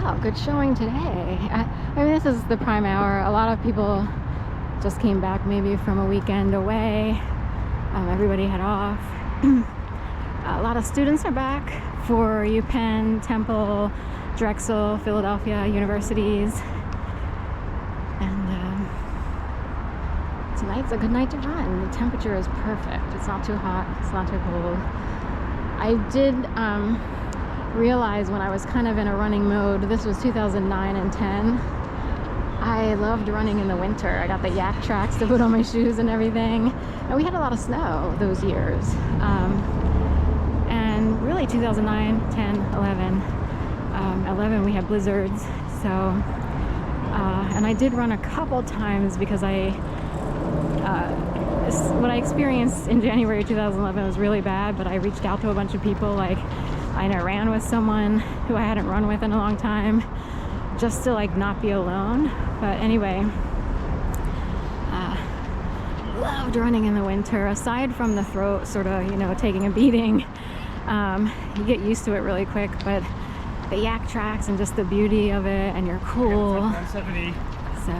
wow, good showing today. I mean, this is the prime hour. A lot of people just came back maybe from a weekend away. Everybody had off. A lot of students are back for UPenn, Temple, Drexel, Philadelphia universities. And tonight's a good night to run. The temperature is perfect. It's not too hot, it's not too cold. I did realize when I was kind of in a running mode, this was 2009 and 10, I loved running in the winter. I got the yak tracks to put on my shoes and everything. And we had a lot of snow those years. And really 2009, 10, 11. 11 we had blizzards. So, and I did run a couple times because what I experienced in January 2011 was really bad, but I reached out to a bunch of people. Like, I ran with someone who I hadn't run with in a long time, just to like not be alone. But anyway, loved running in the winter. Aside from the throat sort of, taking a beating, you get used to it really quick. But the yak tracks and just the beauty of it, and you're cool. So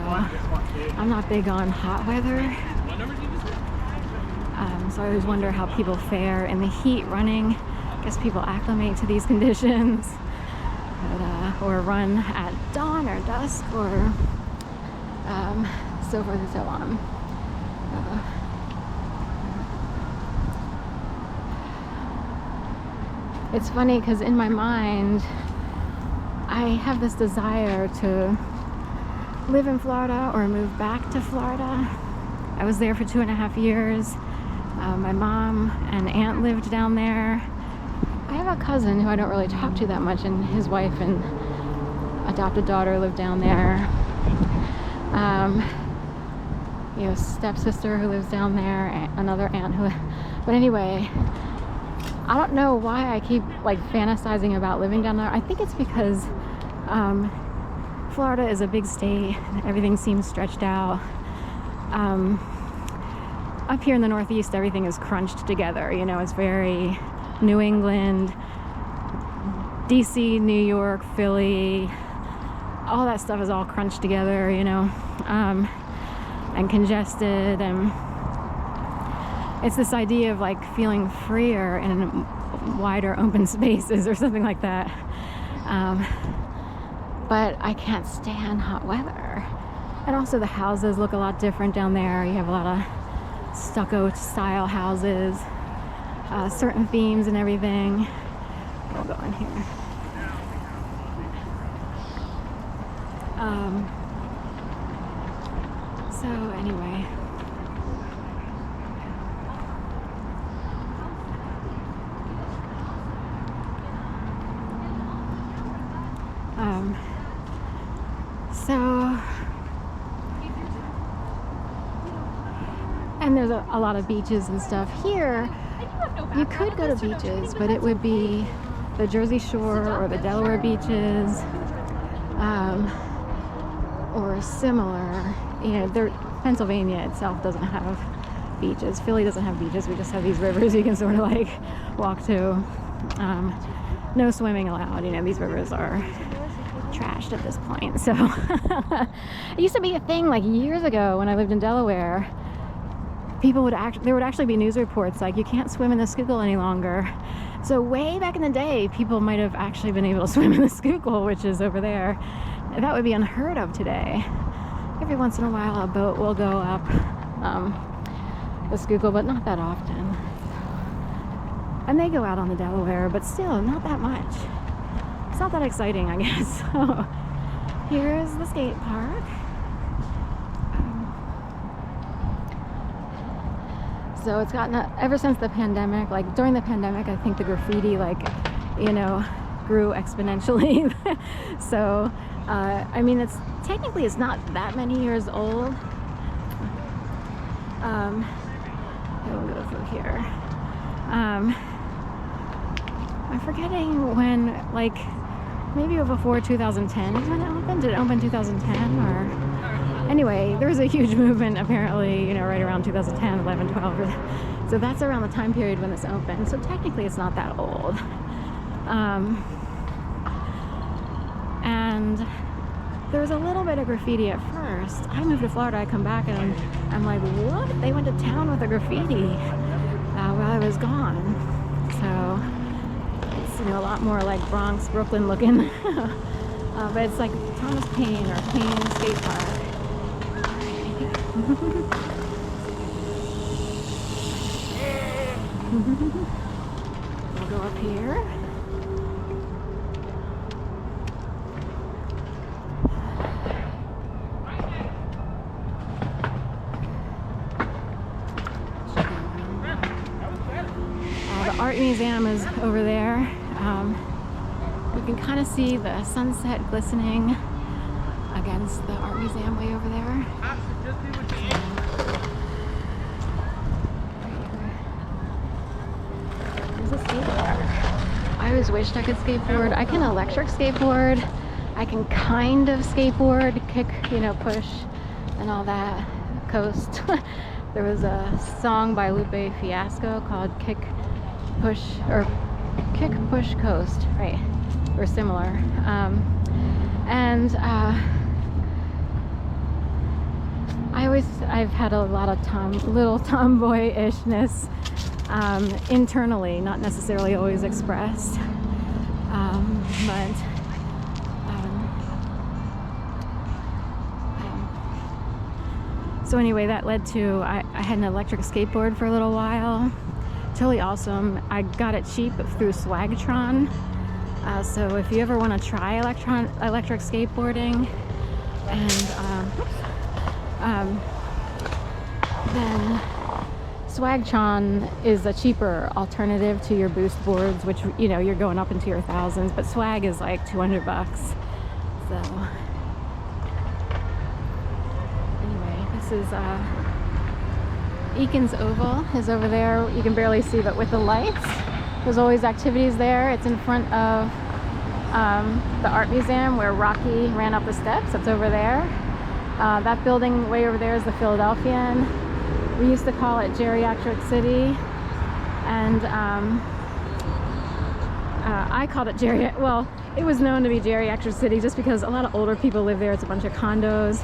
I'm not big on hot weather. So I always wonder how people fare in the heat running. I guess people acclimate to these conditions, or run at dawn or dusk, or so forth and so on. It's funny because in my mind, I have this desire to live in Florida or move back to Florida. I was there for 2.5 years. My mom and aunt lived down there. I have a cousin who I don't really talk to that much, and his wife and adopted daughter live down there. Stepsister who lives down there, another aunt who, but anyway, I don't know why I keep like fantasizing about living down there. I think it's because Florida is a big state. Everything seems stretched out. Up here in the Northeast, everything is crunched together. It's very New England, DC, New York, Philly, all that stuff is all crunched together, and congested. And it's this idea of like feeling freer in wider open spaces or something like that. But I can't stand hot weather. And also the houses look a lot different down there. You have a lot of stucco style houses, certain themes and everything. We'll go in here. So anyway, and there's a lot of beaches and stuff here. You could go to beaches, but it would be the Jersey Shore or the Delaware beaches, or similar. Pennsylvania itself doesn't have beaches. Philly doesn't have beaches. We just have these rivers you can sort of like walk to. No swimming allowed. These rivers are trashed at this point. So it used to be a thing like years ago when I lived in Delaware. There would actually be news reports like, you can't swim in the Schuylkill any longer. So way back in the day, people might have actually been able to swim in the Schuylkill, which is over there. That would be unheard of today. Every once in a while, a boat will go up the Schuylkill, but not that often. And they go out on the Delaware, but still not that much. It's not that exciting, I guess. So here's the skate park. So it's gotten, ever since the pandemic, like during the pandemic, I think the graffiti grew exponentially. So, I mean, it's not that many years old. We'll go through here. I'm forgetting when, like, maybe before 2010 is when it opened. Did it open 2010 or? Anyway, there was a huge movement apparently, right around 2010, 11, 12. So that's around the time period when this opened. So technically it's not that old. And there was a little bit of graffiti at first. I moved to Florida, I come back and I'm like, what? They went to town with the graffiti while I was gone. So it's, you know, a lot more like Bronx, Brooklyn looking. But it's like Thomas Paine or Paine Skate Park. We'll go up here. The art museum is over there. You can kind of see the sunset glistening against the art museum way over there. There's a skateboard. I always wished I could skateboard. I can electric skateboard. I can kind of skateboard, kick, you know, push, and all that. Coast. There was a song by Lupe Fiasco called Kick, Push, Coast, right? Or similar. I've had a lot of little tomboyishness internally, not necessarily always expressed. So anyway, that led to, I had an electric skateboard for a little while. Totally awesome. I got it cheap through Swagtron. So if you ever want to try electric skateboarding, and then Swagtron is a cheaper alternative to your boost boards, which, you know, you're going up into your thousands, but Swag is like $200. So anyway, this is Eakin's Oval is over there. You can barely see, but with the lights, there's always activities there. It's in front of the art museum where Rocky ran up the steps. It's over there. That building way over there is the Philadelphian. We used to call it Geriatric City, and I called it well, it was known to be Geriatric City just because a lot of older people live there. It's a bunch of condos,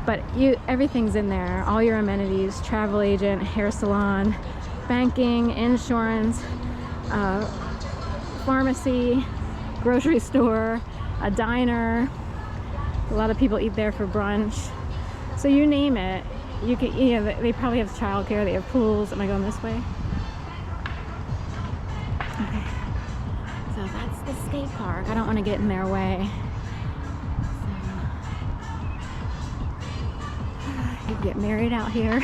but everything's in there. All your amenities, travel agent, hair salon, banking, insurance, pharmacy, grocery store, a diner. A lot of people eat there for brunch. So you name it, you can. You know, they probably have childcare. They have pools. Am I going this way? Okay. So that's the skate park. I don't want to get in their way. So, you get married out here.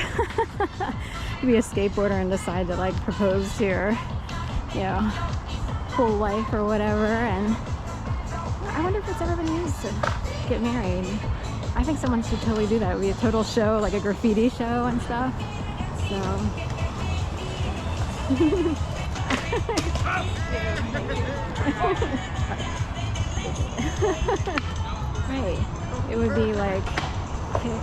You be a skateboarder and decide to like propose to your, you know, whole life or whatever. And I wonder if it's ever been used to get married. I think someone should totally do that. It would be a total show, like a graffiti show and stuff. So right. It would be like kick,